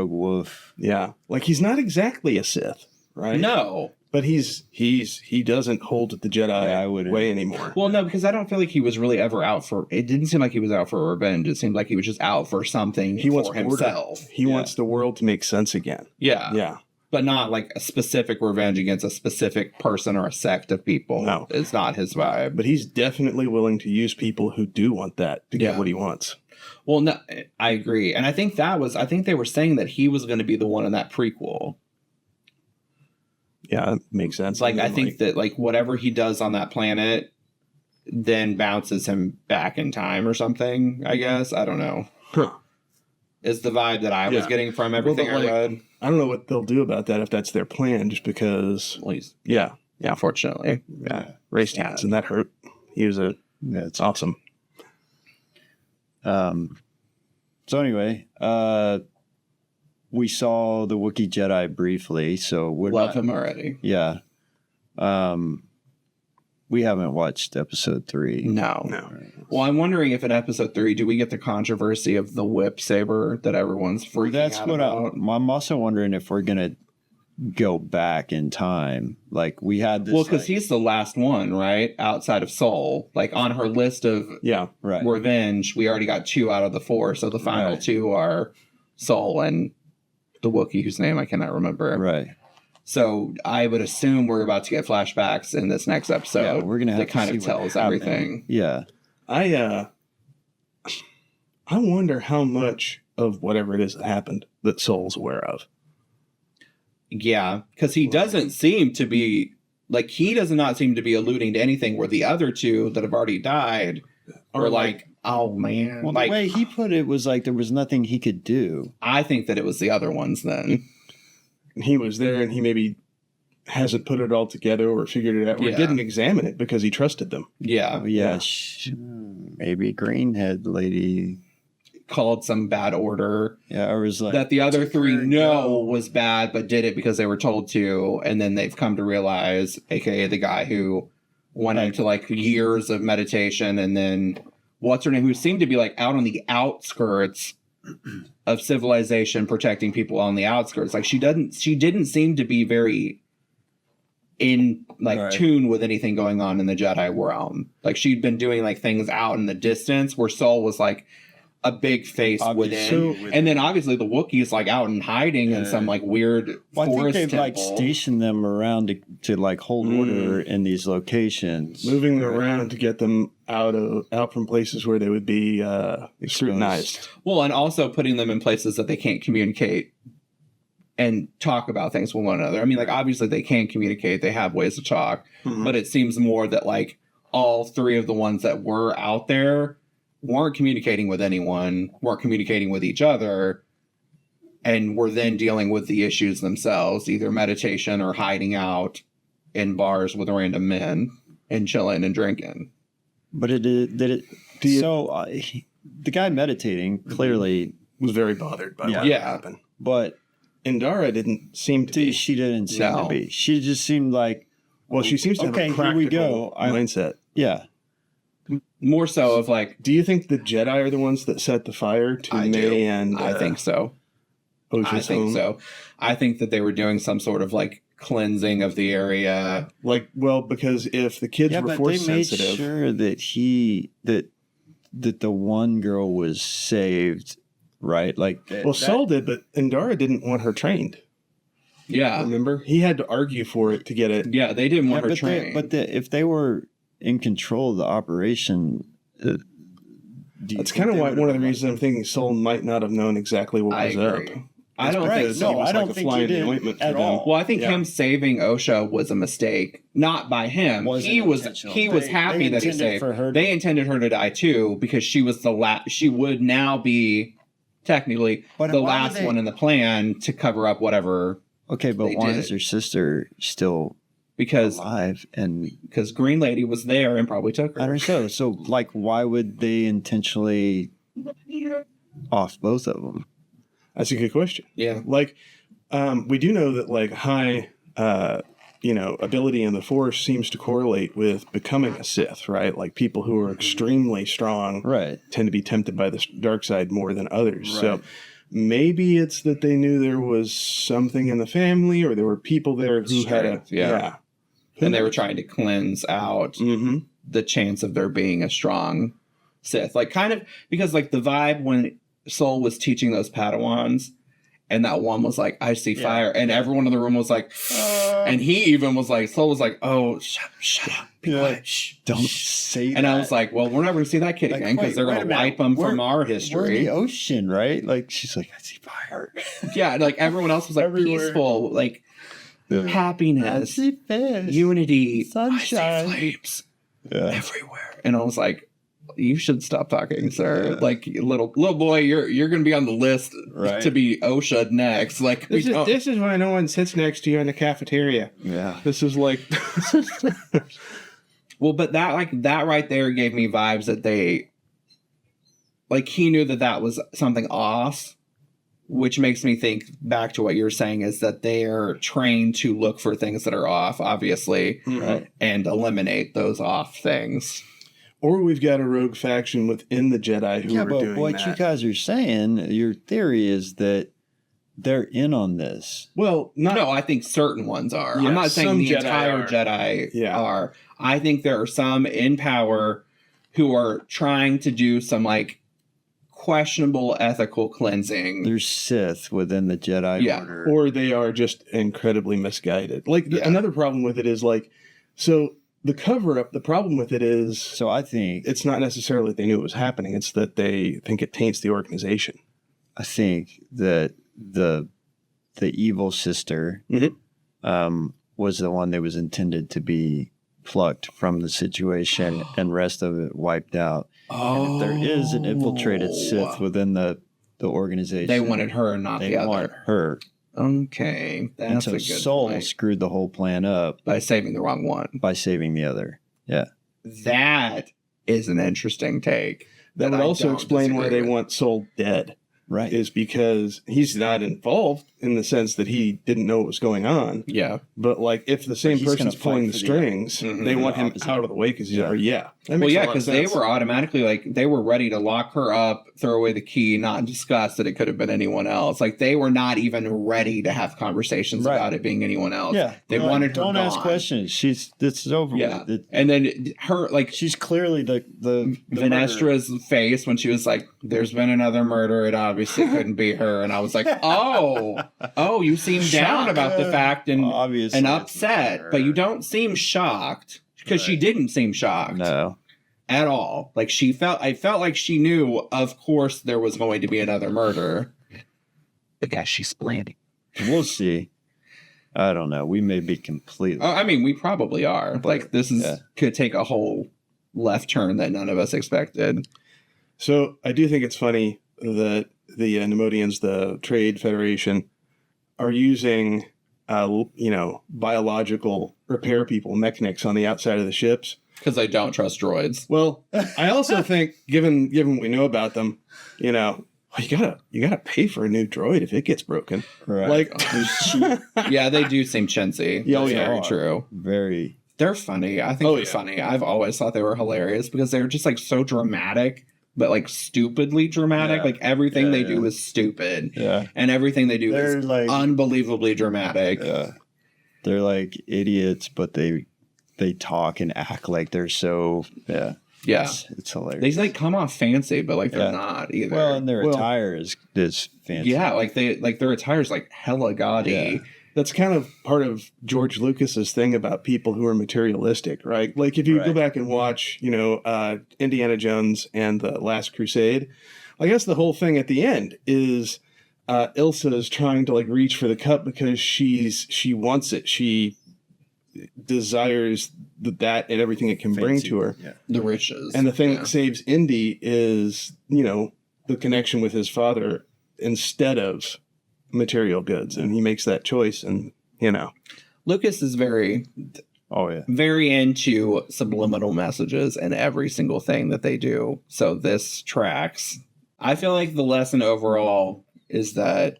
C: Wolf.
A: Yeah. Like he's not exactly a Sith, right?
B: No.
A: But he doesn't hold the Jedi way anymore.
B: Well, no, because I don't feel like he was really ever out for. It didn't seem like he was out for revenge. It seemed like he was just out for something for himself.
A: He wants the world to make sense again.
B: Yeah,
A: yeah,
B: but not like a specific revenge against a specific person or a sect of people.
A: No,
B: it's not his vibe.
A: But he's definitely willing to use people who do want that to get what he wants.
B: Well, no, I agree, and I think they were saying that he was going to be the one in that prequel.
A: Yeah, that makes sense.
B: Like, I think that like whatever he does on that planet then bounces him back in time or something, I guess. I don't know.
A: Huh.
B: Is the vibe that I was getting from everything I read.
A: I don't know what they'll do about that if that's their plan, just because.
B: Well, he's,
A: yeah,
B: unfortunately.
A: Yeah. Race tats, and that hurt. He was it's awesome.
C: So anyway, we saw the Wookiee Jedi briefly, so we're
B: love him already.
C: Yeah. We haven't watched episode 3.
B: No. Well, I'm wondering if in episode 3, do we get the controversy of the whip saber that everyone's freaking out about?
C: I'm also wondering if we're going to go back in time. Like we had this.
B: Well, because he's the last one, right? Outside of Soul. Like on her list of revenge, we already got 2 out of the 4. So the final 2 are Soul and the Wookiee, whose name I cannot remember.
C: Right.
B: So I would assume we're about to get flashbacks in this next episode.
C: Yeah, we're gonna have
B: that kind of tells everything.
C: Yeah.
A: I wonder how much of whatever it is that happened that Soul's aware of.
B: Yeah, because he doesn't seem to be like he does not seem to be alluding to anything where the other 2 that have already died are like, oh man.
C: Well,
B: like,
C: the way he put it was like there was nothing he could do.
B: I think that it was the other ones then.
A: He was there and he maybe hasn't put it all together or figured it out or didn't examine it because he trusted them.
B: Yeah.
C: Maybe Greenhead lady
B: called some bad order.
C: Yeah, or was like
B: that the other 3 was bad, but did it because they were told to, and then they've come to realize, aka the guy who went into like years of meditation, and then what's her name, who seemed to be like out on the outskirts of civilization, protecting people on the outskirts. Like she didn't seem to be very in like tune with anything going on in the Jedi realm. Like she'd been doing like things out in the distance, where Soul was like a big face within. And then obviously the Wookiees like out and hiding in some like weird forest
C: I think they've
B: temple.
C: like stationed them around to like hold order in these locations.
A: Moving them around to get them out from places where they would be scrutinized.
B: Well, and also putting them in places that they can't communicate and talk about things with one another. I mean, like obviously they can communicate, they have ways to talk, but it seems more that like all 3 of the ones that were out there weren't communicating with anyone, weren't communicating with each other, and were then dealing with the issues themselves, either meditation or hiding out in bars with random men and chilling and drinking.
C: But the guy meditating clearly
A: was very bothered by what happened.
C: But
A: Indara didn't seem to be.
C: She didn't seem to be. She just seemed like,
A: well, she seems to have a practical mindset.
C: Yeah.
B: More so of like,
A: do you think the Jedi are the ones that set the fire to May and
B: I think so.
A: Osha's home?
B: So. I think that they were doing some sort of like cleansing of the area.
A: Like, well, because if the kids were force sensitive,
C: made sure that that the one girl was saved, right? Like,
A: well, Saul did, but Indara didn't want her trained.
B: Yeah,
A: remember he had to argue for it to get it.
B: Yeah, they didn't want her trained.
C: If they were in control of the operation,
A: that's kind of why one of the reasons I'm thinking Soul might not have known exactly what was up.
B: I don't think
C: no, I don't think he did at all.
B: Well, I think him saving Osha was a mistake, not by him. He was happy that he saved her. They intended her to die too because she was the last. She would now be technically the last one in the plan to cover up whatever.
C: Okay, but why is her sister still
B: because
C: alive, and
B: Green Lady was there and probably took her.
C: I don't know. So, like, why would they intentionally off both of them?
A: That's a good question.
B: Yeah.
A: Like, we do know that like high, ability in the Force seems to correlate with becoming a Sith, right? Like people who are extremely strong,
C: Right.
A: tend to be tempted by the dark side more than others.
C: Right.
A: So maybe it's that they knew there was something in the family, or there were people there who had a
B: Strength, yeah. And they were trying to cleanse out
A: Mm-hmm.
B: the chance of there being a strong Sith. Like kind of because like the vibe when Soul was teaching those Padawans and that one was like, I see fire. And everyone in the room was like, and he even was like, Soul was like, oh, shut up. Be quiet. Shh.
C: Don't say that.
B: And I was like, well, we're never going to see that kid
C: Like,
B: again because
C: wait,
B: they're going
C: wait
B: to
C: a minute.
B: wipe him
C: We're-
B: from our
C: We're in
B: history.
C: the ocean, right? Like, she's like, I see fire.
B: Yeah. Like everyone else was like
C: Everywhere.
B: peaceful, like
C: I
B: happiness,
C: see fish.
B: unity,
C: Sunshine.
B: I see flames
C: Yeah.
B: everywhere. And I was like, you should stop talking, sir.
C: Yeah.
B: Like little boy, you're gonna be on the list
C: Right.
B: to be OSHA next. Like
A: This is why no one sits next to you in the cafeteria.
C: Yeah.
A: This is like,
B: well, but that right there gave me vibes that they like he knew that was something off, which makes me think back to what you're saying is that they are trained to look for things that are off, obviously,
C: Right.
B: and eliminate those off things.
A: or we've got a rogue faction within the Jedi who
C: Yeah,
A: are
C: but
A: doing
C: what
A: that.
C: you guys are saying, your theory is that they're in on this.
A: Well, not
B: No, I think certain ones are.
A: Yeah,
B: I'm not saying
A: some
B: the
A: Jedi
B: entire
A: are.
B: Jedi
A: Yeah.
B: are. I think there are some in power who are trying to do some like questionable ethical cleansing.
C: There's Sith within the Jedi
B: Yeah.
C: Order.
A: or they are just incredibly misguided. Like
B: Yeah.
A: another problem with it is like, so the cover up. The problem with it is
C: So I think
A: it's not necessarily that they knew it was happening. It's that they think it taints the organization.
C: that the evil sister
A: Mhm.
C: was the one that was intended to be plucked from the situation and rest of it wiped out. And if there is an infiltrated Sith within the organization,
B: They wanted her and not
C: they
B: the
C: want
B: other.
C: her.
B: Okay,
C: And
B: that's
C: so
B: a good
C: Soul
B: point.
C: screwed the whole plan up
B: By saving the wrong one.
C: by saving the other. Yeah.
B: That is an interesting take.
A: That would
B: I
A: also
B: don't
A: explain why
B: disagree
A: they
B: with.
A: want Soul dead.
C: Right.
A: Is because he's not involved in the sense that he didn't know what was going on.
B: Yeah.
A: But like, if the same
C: he's gonna
A: person's
C: fight
A: pulling the
C: for the-
A: strings,
B: Mhm.
A: they want
C: the
A: him
C: opposite.
A: out of the way because he's
C: Yeah.
A: yeah. That
B: Well,
A: makes a
B: yeah,
A: lot of
B: because they
A: sense.
B: were automatically like they were ready to lock her up, throw away the key, not discuss that it could have been anyone else. Like they were not even ready to have conversations
C: Right.
B: about it being anyone else.
C: Yeah.
B: they
C: Like,
B: wanted her
C: don't ask
B: gone.
C: questions. This is over
B: Yeah,
C: with.
B: and then her like
C: She's clearly the murderer.
B: Vanestra's face when she was like, "There's been another murder. It obviously couldn't be her." And I was like, "Oh, you seem down about the fact and
C: Obviously
B: and
C: it's
B: upset,
C: not
B: but you
C: her.
B: don't seem shocked because she didn't seem shocked
C: No.
B: at all. Like I felt like she knew, of course, there was going to be another murder.
D: The guy she's planning.
C: We'll see. I don't know. We may be completely.
B: I mean, we probably are. Like this could take a whole left turn that none of us expected.
A: So I do think it's funny that the Nemodians, the Trade Federation, are using, biological repair people, mechanics on the outside of the ships.
B: Because I don't trust droids.
A: Well, I also think, given what we know about them, you gotta pay for a new droid if it gets broken.
C: Right.
A: Like,
B: Yeah, they do seem chintzy.
A: Yeah,
B: That's
A: yeah.
B: very true.
C: Very.
B: They're funny. I think
A: Oh,
B: they're
A: yeah.
B: funny. I've always thought they were hilarious because they're just like so dramatic, but like stupidly dramatic.
C: Yeah.
B: Like everything
C: Yeah,
B: they
C: yeah.
B: do is stupid,
C: Yeah.
B: and everything they do
C: They're
B: is
C: like.
B: unbelievably dramatic.
C: They're like idiots, but they talk and act like they're so. Yeah.
B: Yeah,
C: It's hilarious.
B: they like come off fancy, but like they're
C: Yeah.
B: not either.
C: Well, and their
A: Well-
C: attire is fancy.
B: yeah, like their attire's like hella gaudy.
C: Yeah.
A: that's kind of part of George Lucas's thing about people who are materialistic, right? Like if you go
C: Right.
A: back and watch, Indiana Jones and the Last Crusade, I guess the whole thing at the end is Ilsa is trying to like reach for the cup because she wants it. She desires that and everything it can bring
C: Fancy.
A: to her.
C: Yeah.
B: The riches.
A: And the thing
B: Yeah.
A: that saves Indy is, the connection with his father instead of material goods. And he makes that choice and,
B: Lucas is very
C: Oh yeah.
B: very into subliminal messages in every single thing that they do. So this tracks. I feel like the lesson overall is that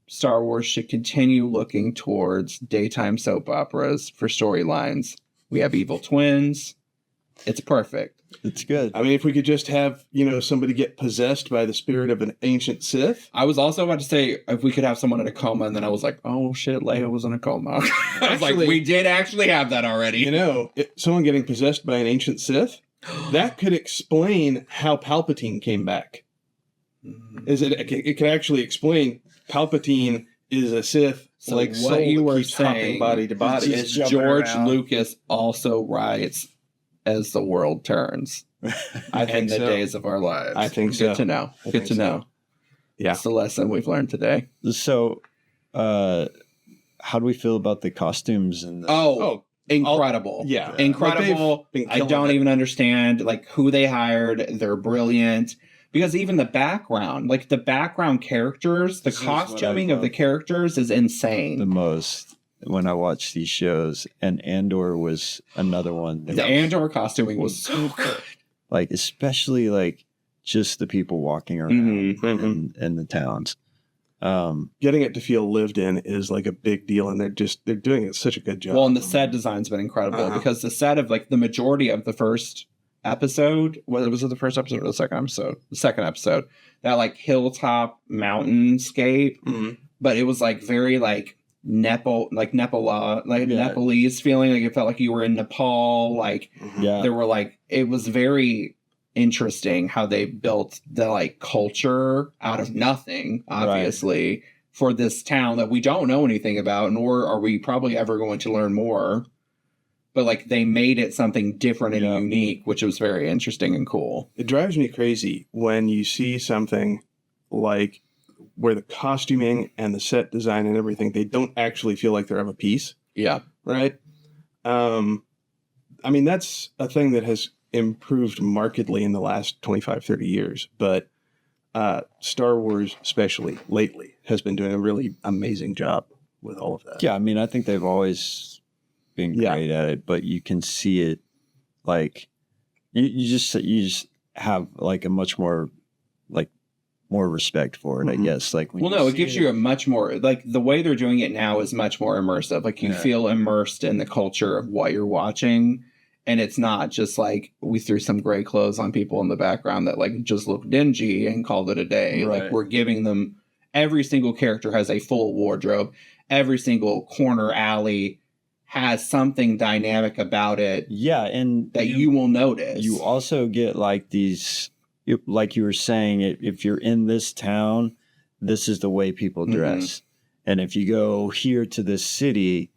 B: Star Wars should continue looking towards daytime soap operas for storylines. We have evil twins. It's perfect.
C: It's good.
A: I mean, if we could just have, somebody get possessed by the spirit of an ancient Sith.
B: I was also about to say if we could have someone in a coma, and then I was like, oh shit, Leia was in a coma. I was like, we did actually have that already.
A: Someone getting possessed by an ancient Sith, that could explain how Palpatine came back. It could actually explain Palpatine is a Sith.
B: So what
A: soul
B: you were
A: keeps hopping
B: saying
A: body to body.
B: is
C: jumping
B: George
C: around.
B: Lucas also writes as the world turns.
A: I think
B: in the
A: so.
B: days of our lives.
A: I think so.
B: Good to know.
A: I
B: Good
A: think
B: to
A: so.
B: know.
A: Yeah.
B: That's the lesson we've learned today.
C: So, how do we feel about the costumes and the
B: Oh, incredible.
A: Yeah.
B: Incredible.
A: Like, they've been
B: I
A: killing
B: don't
A: it.
B: even understand who they hired. They're brilliant. Because even the background, the background characters, the
C: This is what I
B: costuming of the
C: love.
B: characters is insane.
C: the most when I watch these shows? And Andor was another one.
B: The Andor costuming was so good.
C: Especially just the people walking around in the towns.
A: Getting it to feel lived in is a big deal, and they're doing it such a good job.
B: Well, and the set design's been incredible because the set of the majority of the first episode, was it the first episode or the second episode? The second episode, that hilltop mountainscape, but it was very Nepalese feeling. It felt like you were in Nepal.
C: Yeah.
B: There were it was very interesting how they built the culture out of nothing, obviously, for this town that we don't know anything about, nor are we probably ever going to learn more. But they made it something different and unique, which was very interesting and cool.
A: It drives me crazy when you see something where the costuming and the set design and everything, they don't actually feel like they're of a piece,
B: Yeah.
A: right? I mean, that's a thing that has improved markedly in the last 25, 30 years. But Star Wars, especially lately, has been doing a really amazing job with all of that.
C: Yeah, I mean, I think they've always been great at it, but you can see it you just have a much more more respect for it, I guess. When
B: Well, no, it gives you a much more the way they're doing it now is much more immersive. You feel immersed in the culture of what you're watching, and it's not just we threw some gray clothes on people in the background that just look dingy and called it a day.
C: Right.
B: We're giving them, every single character has a full wardrobe. Every single corner alley has something dynamic about it.
C: Yeah, and
B: that you will notice.
C: You also get these, like you were saying, if you're in this town, this is the way people dress. And if you go here to this city,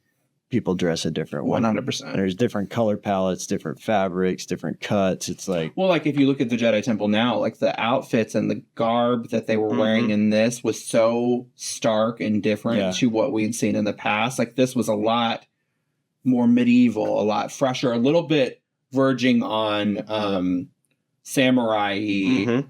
C: people dress a different way.
B: 100%.
C: There's different color palettes, different fabrics, different cuts. It's
B: well, if you look at the Jedi Temple now, the outfits and the garb that they were wearing in this was so stark and different to what we'd seen in the past. This was a lot more medieval, a lot fresher, a little bit verging on samurai,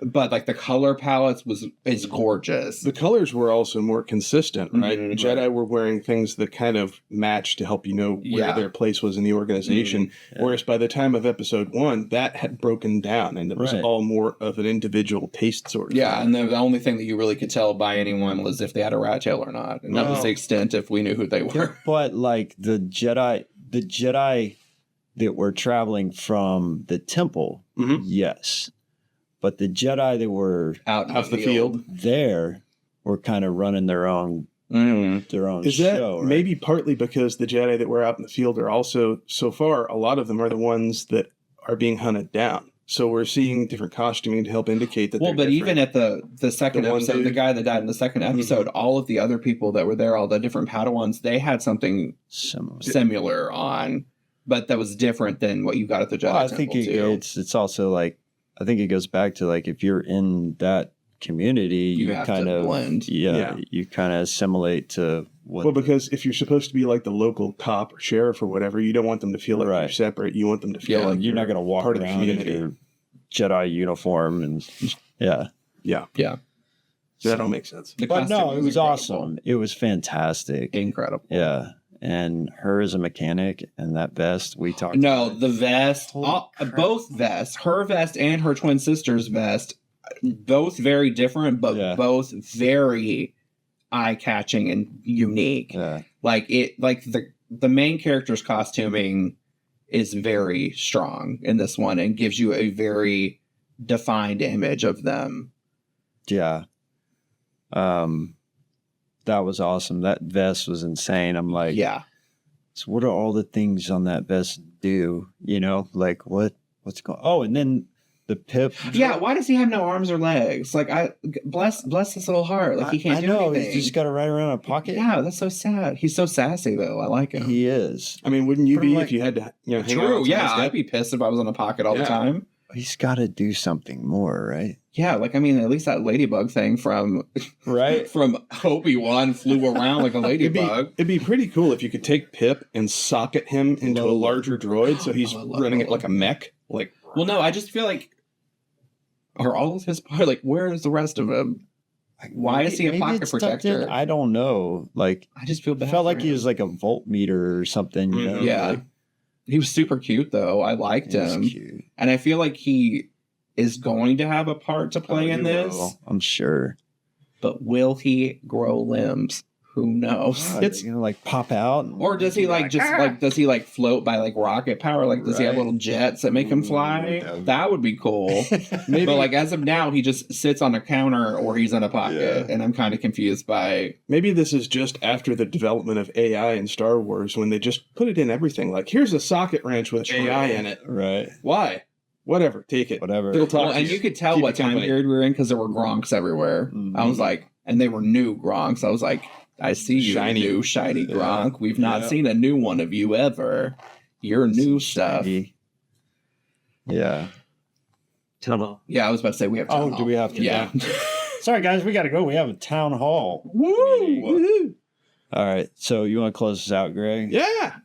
B: but the color palettes is gorgeous.
A: The colors were also more consistent, right?
B: Mhm.
A: Jedi were wearing things that kind of matched to help you know where their place was in the organization. Whereas by the time of episode 1, that had broken down and it was all more of an individual taste sort of thing.
B: And the only thing that you really could tell by anyone was if they had a rat tail or not. And that was the extent if we knew who they were.
C: But the Jedi that were traveling from the temple, yes. But the Jedi that were
B: out
A: of the field
C: there were kind of running their own
A: Is that
C: show. Right?
A: maybe partly because the Jedi that were out in the field are also, so far, a lot of them are the ones that are being hunted down. So we're seeing different costuming to help indicate that.
B: Well,
A: they're
B: but even
A: different.
B: at the second
A: The one
B: episode, the
A: dude?
B: guy that died in the second episode, all of the other people that were there, all the different Padawans, they had something similar on, but that was different than what you got at the Jedi
C: I
B: Temple
C: think
B: too.
C: it's also I think it goes back to if you're in that community,
B: You have
C: kind
B: to
C: of
B: blend.
C: Yeah, you kind of assimilate to what.
A: Well, because if you're supposed to be the local cop or sheriff or whatever, you don't want them to feel like you're separate. You want them to feel like
C: you're not going to walk
A: part of the
C: around in
A: community.
C: your Jedi uniform and
A: Yeah. So that all makes sense.
B: The
C: But no,
B: costume
C: it was
B: incredible.
C: awesome. It was fantastic.
B: Incredible.
C: Yeah, and her as a mechanic and that vest we talked
B: No,
C: about.
B: the vest,
C: Holy crap.
B: both vests, her vest and her twin sister's vest, both very different, but
C: Yeah.
B: both very eye-catching and unique.
C: Yeah.
B: Like the main character's costuming is very strong in this one and gives you a very defined image of them.
C: Yeah. That was awesome. That vest was insane. I'm like,
B: Yeah.
C: so what are all the things on that vest do? You know, like what's going? Oh, and then the pip.
B: Yeah, why does he have no arms or legs? Like, I bless his little heart. Like, he can't
C: I
B: do
C: know.
B: anything.
C: He's just got to ride around in a pocket.
B: Yeah, that's so sad. He's so sassy though. I like him.
C: He is.
A: I mean, wouldn't you
C: But I'm
A: be
C: like,
A: if you had to, hang out
B: True.
A: with
B: Yeah,
A: someone's
B: I'd
A: dad?
B: be pissed if I was in a pocket all the
A: Yeah.
B: time.
C: He's got to do something more, right?
B: Yeah, like, I mean, at least that ladybug thing from
C: Right.
B: from Obi-Wan flew around like a ladybug.
A: It'd be pretty cool if you could take Pip and socket him into a larger droid, so he's
B: Oh, I love
A: running it
B: Lola.
A: like a mech. Like,
B: Well, no, I just feel like, are all of his part, like, where is the rest of him? Why is he a
C: Maybe
B: pocket
C: it's tucked in.
B: protector?
C: I don't know. Like,
B: I just feel
C: it
B: bad.
C: felt
B: for
C: like he
B: him.
C: was like a voltmeter or something. You know?
B: Yeah.
C: Like,
B: He was super cute though. I liked
C: he was
B: him.
C: cute.
B: And I feel like he is going to have a part to play
C: Oh,
B: in
C: he
B: this.
C: will, I'm sure.
B: But will he grow limbs? Who knows?
C: It's gonna like pop out,
B: Or does he like just like does he like float by like rocket power? Like does he have
C: Right.
B: little jets that make him fly?
C: Ooh,
B: That would be cool.
A: maybe
B: But like as of now, he just sits on a counter or he's in a pocket,
C: Yeah.
B: and I'm kind of confused by.
A: maybe this is just after the development of AI in Star Wars when they just put it in everything. Like, here's a socket wrench with AI in it.
C: right?
A: Why? Whatever, take it.
C: Whatever.
A: It'll talk
B: Well,
A: to
B: and you could tell
A: keep
B: what
A: you
B: time
A: company.
B: period we were in because there were Gronks everywhere.
C: Mhm.
B: I was like, and they were new Gronks. I was like, I see you,
A: Shiny.
B: new shiny
C: Yeah.
B: Gronk. We've not
C: Yeah.
B: seen a new one of you ever. You're new stuff.
C: Shiny. Yeah.
D: Ta-da.
B: Yeah, I was about to say we have.
C: Oh,
B: town
C: do
B: hall.
C: we have to?
B: Yeah.
C: Sorry, guys, we got to go. We have a town hall.
A: Woo! Woohoo!
C: All right. So you want to close this out, Greg?
A: Yeah.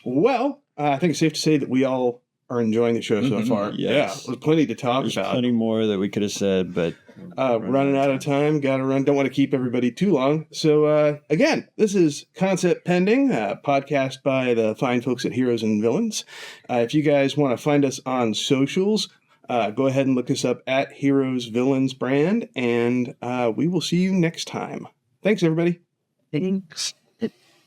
A: Well, I think it's safe to say that we all are enjoying the show so
B: Mhm.
A: far.
C: Yes.
A: Yeah, there's plenty to talk
C: There's
A: about.
C: plenty more that we could have said, but
A: Running out of time, gotta run. Don't want to keep everybody too long. So, again, this is Concept Pending, a podcast by the fine folks at Heroes and Villains. If you guys want to find us on socials, go ahead and look us up at Heroes Villains Brand, and we will see you next time. Thanks, everybody.
D: Thanks.